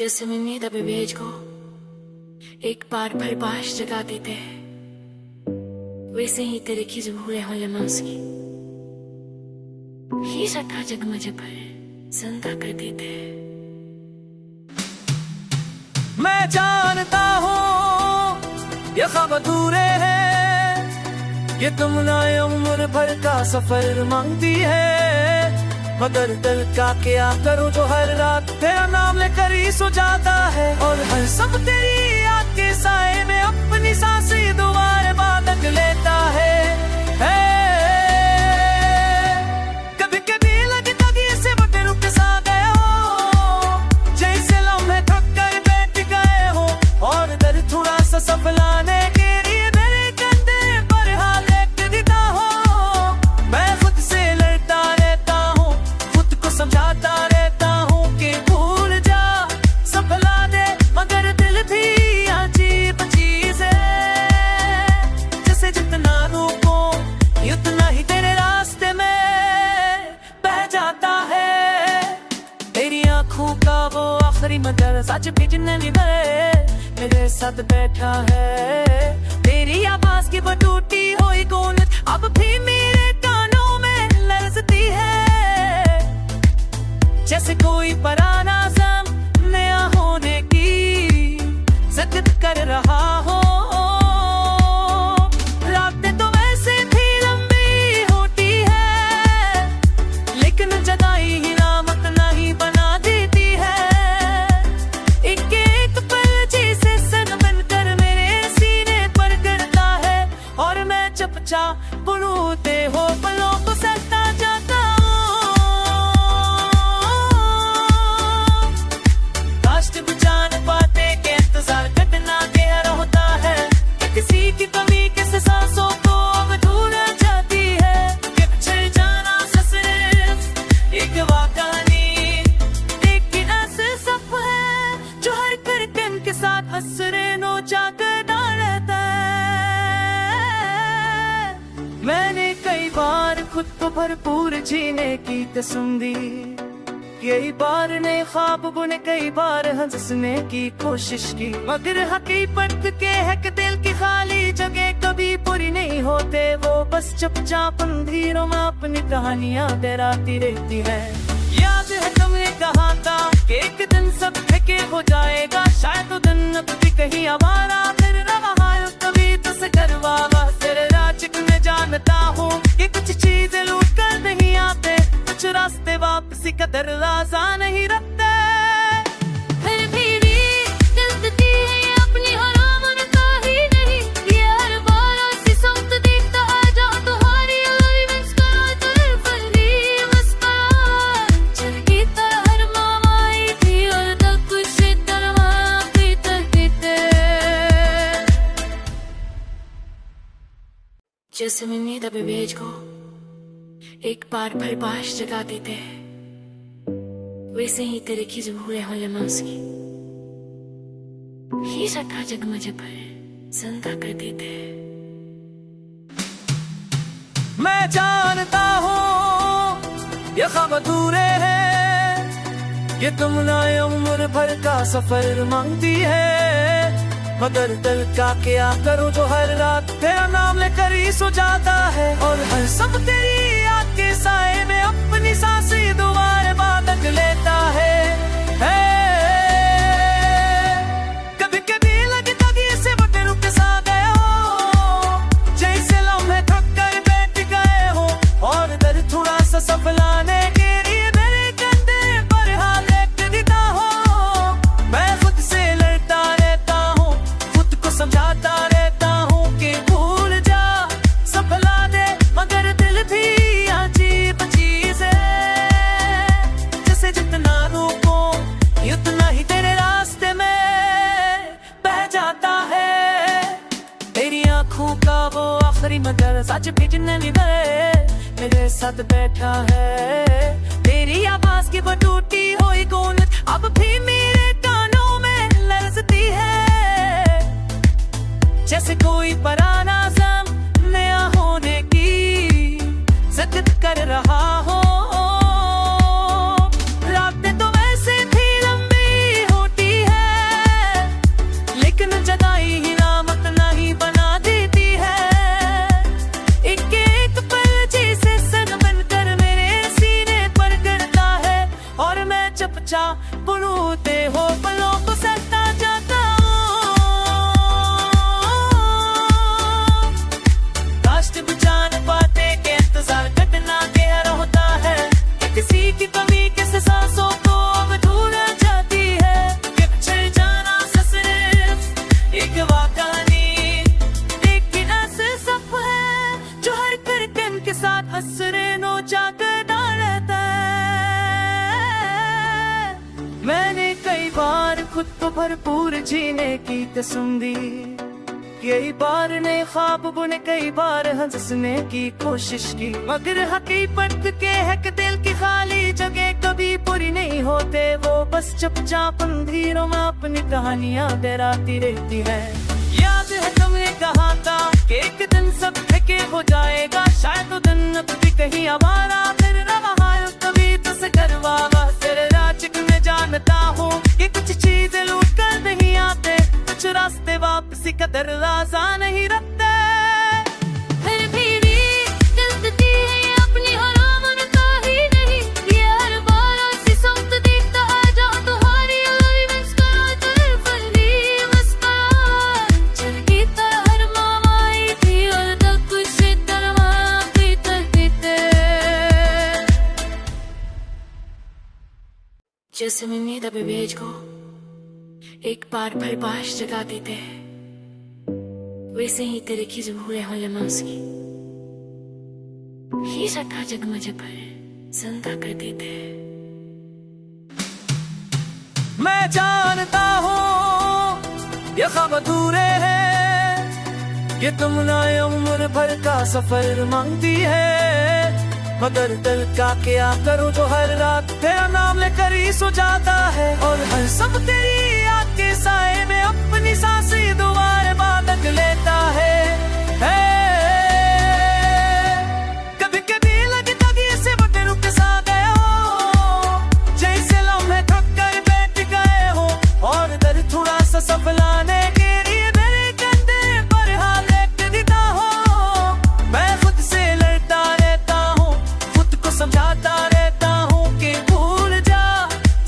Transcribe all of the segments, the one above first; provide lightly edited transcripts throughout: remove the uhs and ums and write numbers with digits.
जैसे मैंने दबे भेज को एक बार फिर बाश जगा देते, वैसे ही तेरे की जो भूले हो लम्हास की ही सटा जग मुझे पर जिंदा कर देते। मैं जानता हूँ ये ख्वाब अधूरे हैं, ये तुम नए उम्र भर का सफर मांगती है, मगर दिल का क्या करूँ जो हर रात तेरा नाम लेकर ही सो जाता है, और हर सब तेरी याद के साए में अपनी सांसें दोबारा बांध लेता है। कभी कभी लगता कि इसे बटे रुक सा गए हो, जैसे लम्हे थक कर बैठ गए हो, और दर्द थोड़ा सा संभलाने के लिए मेरे कंधे पर हाथ रख देता हो। मैं खुद से लड़ता रहता हूँ, खुद को समझाता रहता हूँ कि भूल जा संभला दे, मगर दिल भी अजीब चीज है, जैसे जितना रोको उतना ही तेरे रास्ते में बह जाता है। तेरी आंखों का वो आखिरी मंजर सच भी जिंदगी मेरे साथ बैठा है, तेरी आवाज की वो टूटी हुई गूंज अब भी मेरे कानों में लरजती है, जैसे कोई पुराना ज़म नया होने की जिद कर रहा हो। रातें तो वैसे भी लंबी होती है, लेकिन जदाई ही नामक नहीं बना देती है, एक एक पल जैसे सन बनकर मेरे सीने पर गिरता है, और मैं चुपचाप बुनते हो पलों को सहता जाता हूँ। काश तुम जान पाते कि इंतजार करना गहरा होता है, किसी की कमी किस सांसों को अब दूर जाती है, कि पिछड़ जाना सिर्फ एक वाकई, लेकिन ऐसे सब है जो हर करतन के साथ हंसरे नो जागता रहता है। मैंने कई बार खुद को भरपूर जीने की कसम दी, कई बार नए ख्वाब बुने, कई बार हंसने की कोशिश की, मगर हकीकत के है कि दिल की खाली जगह कभी पूरी नहीं होते, वो बस चुपचाप अंधेरों में अपनी कहानियां डराती रहती है। याद है तुमने कहा था कि एक दिन सब ठेके हो जाएगा, शायद वो दिन अब भी कहीं हमारा फिर रहा है, कभी तो से करवावा तेरे राजिक में जानता हूँ कि कुछ चीजें लूट कर नहीं आते, कुछ रास्ते वापसी का दरवाजा नहीं रखते। फिर भी दिल देती है ये अपनी हराम उनका ही नहीं, ये हर बार ऐसी सोच देखता आ जाओ तुम्हारी अभी मुस्कुराए तो फरी मुस्कुराए, चल की तरह हर मामा आई थी और तब कुछ दरवा भी तकते। जैसे मैंने दबे भेज को एक बार फिर बाश जगा देते, वैसे ही तेरे की जो भूले हो लम्हास की ही सटा जग मुझे पर जिंदा कर देते। मैं जानता हूँ ये ख्वाब अधूरे हैं, ये तुम नए उम्र भर का सफर मांगती है, मगर दिल का क्या करूँ जो हर रात तेरा नाम लेकर ही सो जाता है, और हर सब तेरी याद के साए में अपनी सांसें दोबारा बांध लेता है। कभी कभी लगता कि इसे बटे रुक सा गए हो, जैसे लम्हे थक कर बैठ गए हो, और दर्द थोड़ा सा संभलाने के लिए मेरे कंधे पर हाथ रख देता हो। मैं खुद से लड़ता रहता हूँ, खुद को समझाता रहता हूँ कि भूल जा संभला दे, मगर दिल भी अजीब चीज है, जैसे जितना रोको उतना ही तेरे रास्ते में बह जाता है। तेरी आंखों का वो आखिरी मंजर सच भी जिंदगी मेरे साथ बैठा है, तेरी आवाज की वो टूटी हुई गूंज अब भी मेरे कानों में लरजती है, जैसे कोई पुराना ज़म नया होने की जिद कर रहा हो। रातें तो वैसे भी लंबी होती खुद को भरपूर जीने की कसम दी। कई बार ने ख्वाब बुने, कई बार हंसने की कोशिश की, मगर हकीकत के है कि दिल की खाली जगह कभी पूरी नहीं होते। वो बस चुपचाप अंधेरों में अपनी कहानियां डराती रहती है। याद है तुमने कहा था कि एक दिन सब ठेके हो जाएगा, शायद वो दिन अब भी कहीं हमारा फिर रहा है। कभी तुझसे करवावा तेरे राज में जानता हूँ कि कुछ चीजें लूट कर नहीं आते, कुछ रास्ते वापसी का दरवाजा नहीं रखते। फिर भी जल्दी है ये अपनी आराम उनका ही नहीं। ये हर बार ऐसी सोच देखता आ जाओ तुम्हारी मुस्कुरा फंदी मुस्कुरा चल की तरह हर मामा आई थी और तब कुछ दरमा पीते जैसे मैंने दबे भेज को एक बार फिर बाश जगा देते हैं, वैसे ही तेरे की भूले हो लमास की ही सटा जगमग पर जिंदा कर देते हैं। मैं जानता हूँ ये ख्वाब अधूरे हैं, ये तुम नए उम्र भर का सफर मांगती है। मगर दिल का क्या करूँ जो हर रात तेरा नाम लेकर ही सो जाता है, और हर सब तेरी याद के साए में अपनी सांसें दोबारा बांध लेता है। कभी कभी लगता कि ऐसे बटे रुक सा गए हो, जैसे लम्हे थक कर बैठ गए हो, और दर थोड़ा सा संभलाने के लिए मेरे कंधे पर हाथ रख देता हो। मैं खुद से लड़ता रहता हूँ, खुद को समझाता रहता हूँ कि भूल जा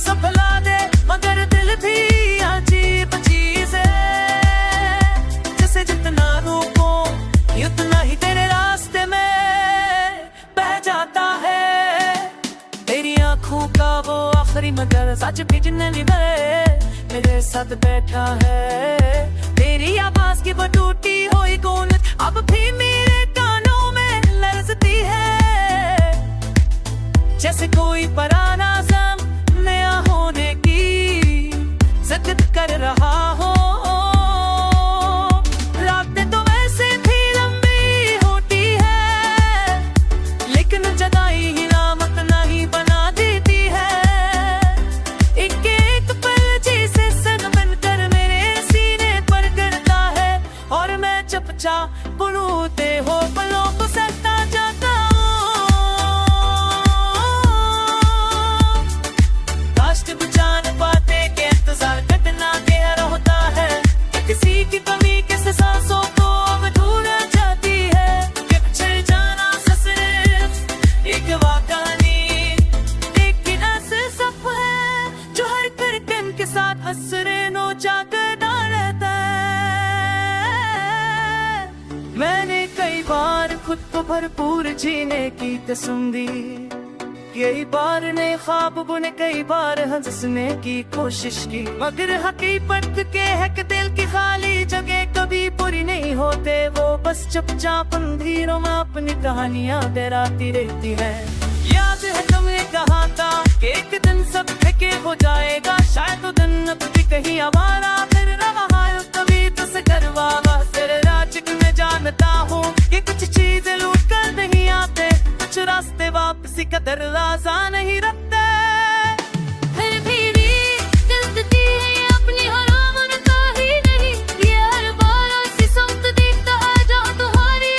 संभला दे, मगर दिल भी अजीब चीज है। जैसे जितना रोको उतना ही तेरे रास्ते में बह जाता है। तेरी आंखों का वो आखिरी मगर सच बिजने मेरे साथ बैठा है। तेरी आवाज की वो टूटी हुई गूंज अब भी मेरे कानों में लरजती है, जैसे कोई पुराना ज़म नया होने की जिद कर रहा हो। रातें तो वैसे भी लंबी होती है, लेकिन जदाई ही नामक नहीं बना देती है। एक पल जैसे सन बनकर मेरे सीने पर गिरता है, और मैं चुपचाप बुनते हो पलों को सहता जाता हूँ। काश तुम जान पाते कि इंतजार कितना गहरा होता है, किसी की कमी किस सांसों को अब दूर जाती है। कि पिछड़ जाना सिर्फ एक वाकई, लेकिन ऐसे सब है जो हर धड़कन के साथ हंसरे नो जाकर रहता है। मैंने कई बार खुद को भरपूर जीने की कसम दी। कई बार ने ख्वाब बुने, कई बार हंसने की कोशिश की, मगर हकीकत के है कि दिल की खाली जगह कभी पूरी नहीं होते। वो बस चुपचाप अंधेरों में अपनी कहानियां डराती रहती है। याद है तुमने कहा था कि एक दिन सब ठेके हो जाएगा, शायद वो दिन अब भी कहीं हमारा फिर रहा है। कभी तुझसे करवावा तेरे राज में जानता हूँ कि कुछ चीजें लूट कर नहीं आते, कुछ रास्ते वापसी का दरवाजा नहीं रखते। फिर भी जल्दी है ये अपनी आराम उनका ही नहीं। ये हर बार ऐसी सोच देखता आ जाओ तुम्हारी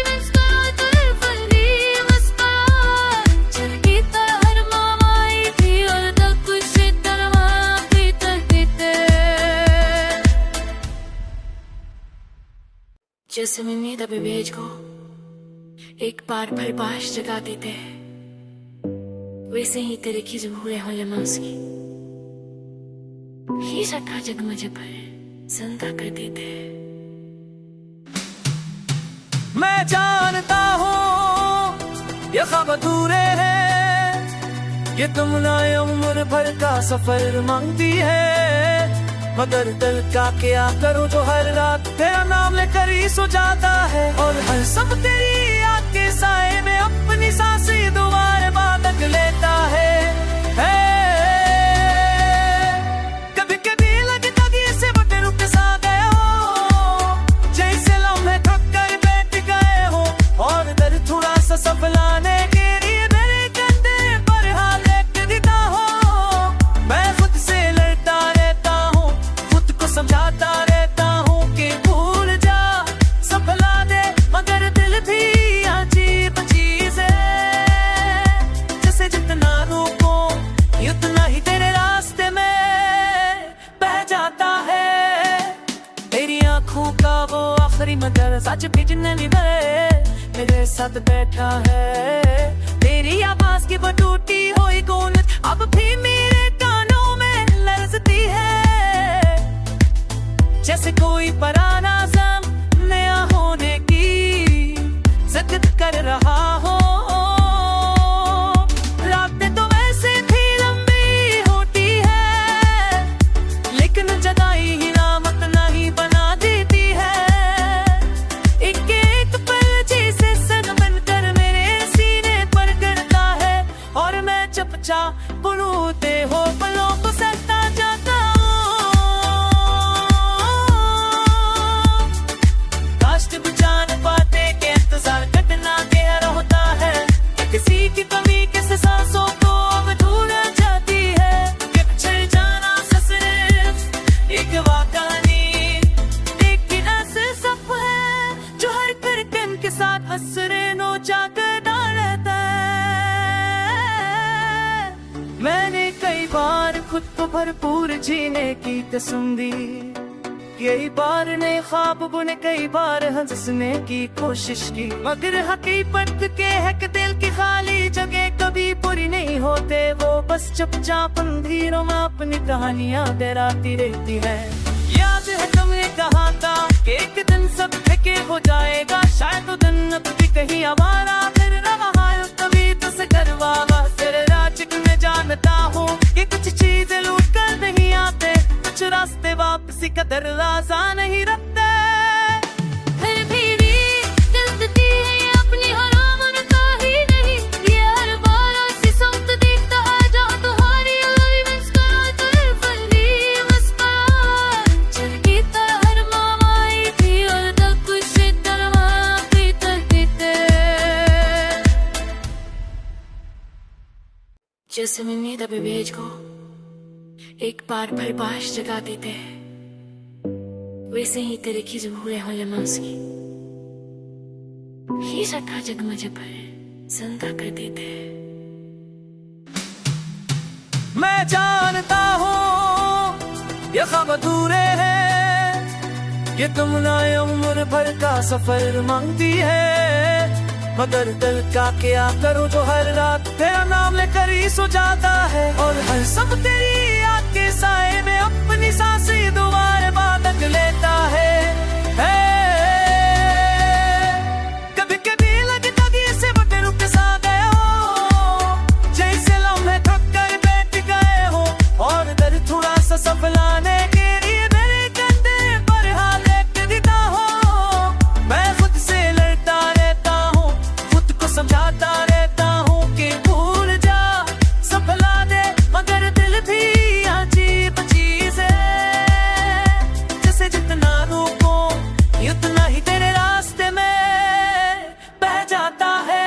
मुस्कुरा फंदी मुस्कुरा चल की तरह हर मामा आई थी और तब कुछ दरमा पीते जैसे मैंने दबे भेज को एक बार फिर बाश जगा देते हैं, वैसे ही तेरे की भूले हो लमास की ही सटा जगमग पर जिंदा कर देते हैं। मैं जानता हूँ ये ख्वाब अधूरे हैं, ये तुम नए उम्र भर का सफर मांगती है। मगर दिल का क्या करूँ जो हर रात तेरा नाम लेकर ही सो जाता है, और हर सब तेरी याद के साए में अपनी सांसें दोबारा बांध लेता है। कभी कभी आखिरी मगर सच भेजने मेरे साथ बैठा है। तेरी आवाज की वो टूटी हुई गूंज अब भी मेरे कानों में लरजती है, जैसे कोई पुराना ज़म नया होने की जिद कर रहा हो। रातें तो वैसे भी लंबी होती है, लेकिन जदाई ही नामक नहीं बना देती है। एक एक पल जैसे सन बनकर मेरे सीने पर गिरता है, और मैं चुपचाप बुनते हो पलों को सहता जाता हूँ। काश तुम जान पाते कि इंतजार कटना गहरा होता है, किसी की कमी किस सांसों को अब धूल जाती है। कि पिछड़ जाना सिर्फ एक वाकई, लेकिन ऐसे सब है जो हर धड़कन के साथ हंसरे नोचा कर डालता है। मैंने कई बार खुद को भरपूर जीने की कसम दी, कई बार ने ख्वाब बुने कई बार हंसने की कोशिश की, मगर हकीकत के है कि दिल की खाली जगह कभी पूरी नहीं होते। वो बस चुपचाप अंधेरों में अपनी कहानियां डराती रहती है। याद है तुमने कहा था कि एक दिन सब ठेके हो जाएगा, शायद वो दिन अब भी कहीं आवारा फिर रहा है। कभी तुझसे करवावा तेरे राज में जानता हूँ कि कुछ चीजें लूट कर नहीं आते, कुछ रास्ते वापसी का दरवाजा नहीं रखते। फिर भी जल्दी है ये अपनी हराम उनका ही नहीं, ये हर बार ऐसी सोच देखता आ जाओ तुम्हारी लवी मुस्कुराते फली मुस्कुरा चल की तरह हर मामाई थी, और तब कुछ दरवा भीतर भीतर जैसे मैं नींद अभी भेज को एक बार फिर बाश जगा देते, वैसे ही तेरे की जो भूले हो लम्हास की ही सटा जगमजे पर जिंदा कर देते। मैं जानता हूँ ये ख्वाब अधूरे हैं, ये तुम नए उम्र भर का सफर मांगती है, मगर दिल का क्या करूँ जो हर रात तेरा नाम लेकर ही सो जाता है। और हर सब तेरी याद के साए में अपनी सांसें दोबारा बाधक लेता है। कभी कभी लगता कि इसे बटे रुक सा गए हो, जैसे लम्हे थक कर बैठ गए हो, और दर थोड़ा सा सफलाने के लिए मेरे कंधे पर हाथ रख देता हो। मैं खुद से लड़ता रहता हूँ, खुद को समझाता रहता हूँ कि भूल जा सफला दे, मगर दिल भी अजीब चीज है, जैसे जितना रोको उतना ही तेरे रास्ते में बह जाता है।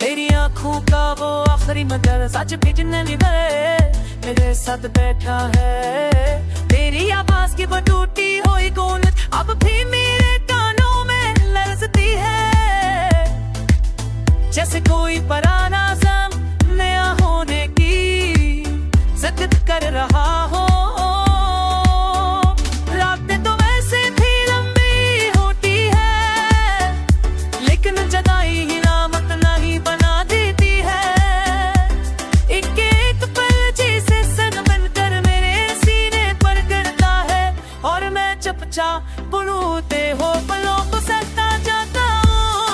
तेरी आंखों का वो आखिरी मगर सच भेजने मेरे साथ बैठा है। तेरी आवाज की वो टूटी हुई गूंज अब भी मेरे कानों में लरजती है, जैसे कोई पुराना ज़म नया होने की जिद कर रहा हो। रातें तो वैसे भी लंबी होती है, लेकिन जदाई ही नामक नहीं बना देती है। एक एक पल जैसे सन बनकर मेरे सीने पर गिरता है, और मैं चुपचाप बुनते हो पलों को सहता जाता हूँ।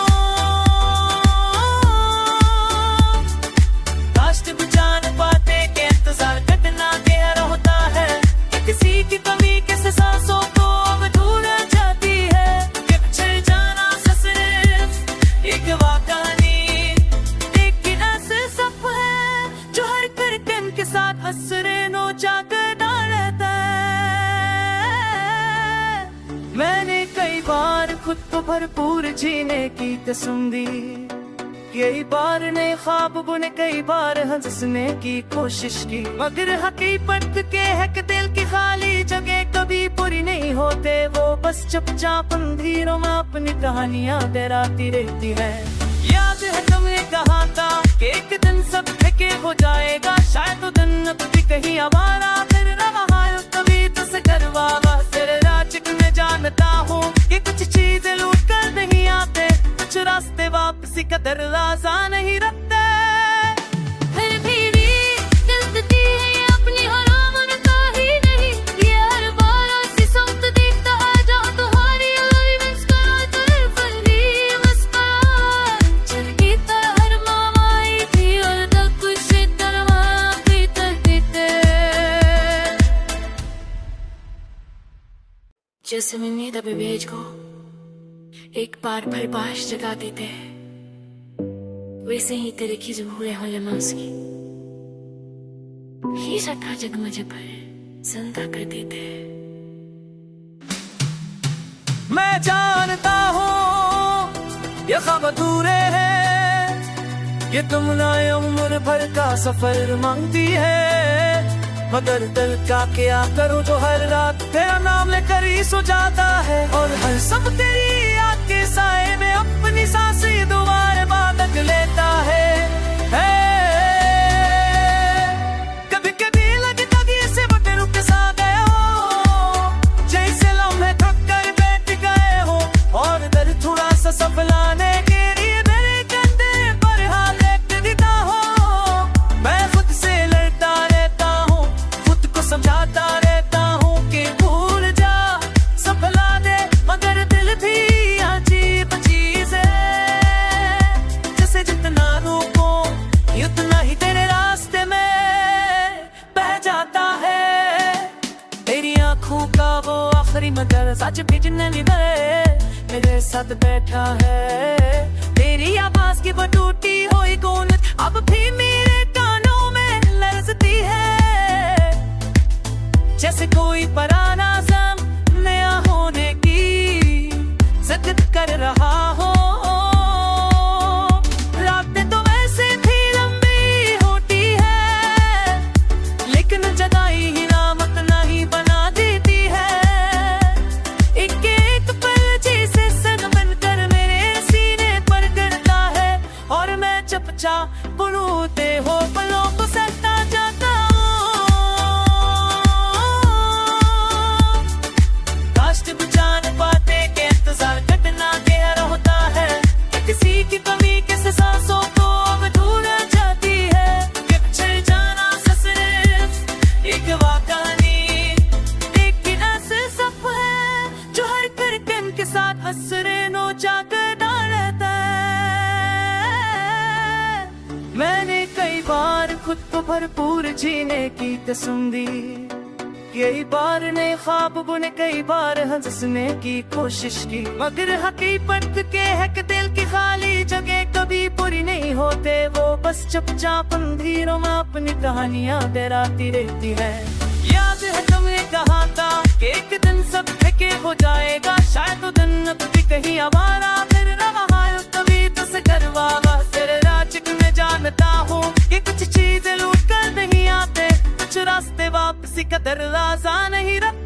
काश तुम जान पाते कि इंतजार कटना गहरा होता है, कि किसी की कमी किस सांसों को अब धूल जाती है। कि पिछड़ जाना सिर्फ एक वाकई, लेकिन ऐसे सब है जो हर धड़कन के साथ हंसरे नोचा कर डालता है। मैंने कई बार खुद को भरपूर जीने की कसम दी, कई बार ने ख्वाब बुने कई बार हंसने की कोशिश की, मगर हकीकत के है कि दिल की खाली जगह कभी पूरी नहीं होते। वो बस चुपचाप अंधेरों में अपनी कहानियां डराती रहती है। याद है तुमने कहा था कि एक दिन सब ठेके हो जाएगा, शायद वो दिन अब भी कहीं आवारा फिर रहा है। कभी तुझसे करवावा तेरे राज में जानता हूँ कि कुछ जैसे मैं नींद अभी भेज को एक बार फिर बाश जगा देते, वैसे ही तेरे की जो भूले हो लम्हास की ही सता जग मुझे पर जिंदा कर देते। मैं जानता हूँ ये ख्वाब अधूरे हैं, ये तुम ना उम्र भर का सफर मांगती है, मगर दिल का क्या करूँ जो हर रात तेरा नाम लेकर ही सो जाता है, और हर सब तेरी याद के साए में अपनी सांसें दोबारा बादक लेता है। कभी कभी लगता कि ऐसे बटे रुक सा गए हो, जैसे लम्हे थक कर बैठ गए हो, और दर्द थोड़ा सा सफलाने के लिए मेरे कंधे पर हाथ रख देता हो। मैं खुद से लड़ता रहता हूँ, खुद को समझाता रहता हूँ कि भूल जा सफला दे, मगर दिल भी अजीब चीज है, जैसे जितना रोको उतना ही तेरे रास्ते में बह जाता है। तेरी आंखों का वो आखिरी मगर सच भेजने भी मेरे साथ बैठा है, तेरी आवाज की वो टूटी हुई गूंज अब भी मेरे कानों में लरजती है, जैसे कोई पुराना ज़म नया होने की जिद कर रहा हो। रातें तो वैसे भी लंबी होती है, लेकिन जगाई ही नामत नहीं बना देती है, एक एक पल जैसे सन बनकर मेरे सीने पर गिरता है, और मैं चुपचाप बुनते हो पलों को सहता जाता हूँ। काश तुम जान पाते कि इंतजार कटना गहरा होता है, किसी की कमी किस सांसों को अब दूर जाती है, कि पिछड़ जाना सिर्फ एक वाकई एक ही ऐसे सप है जो हर करकन के साथ हंसरे नोचा कर डालता है। मैंने कई बार खुद को भरपूर जीने की कसम दी, कई बार नए ख्वाब बुने, कई बार हंसने की कोशिश की, मगर हकीकत के है कि दिल की खाली जगह कभी पूरी नहीं होते, वो बस चुपचाप अंधेरों में अपनी कहानियां डराती रहती है। याद है तुमने कहा था कि एक दिन सब ठेके हो जाएगा, शायद वो दिन अब भी कहीं आवारा फिर रहा है, तभी तो से करवावा तेरे राज में जानता हूँ कि कुछ चीजें लूट कर नहीं आते, कुछ रास्ते वापसी का दरवाजा नहीं रखते।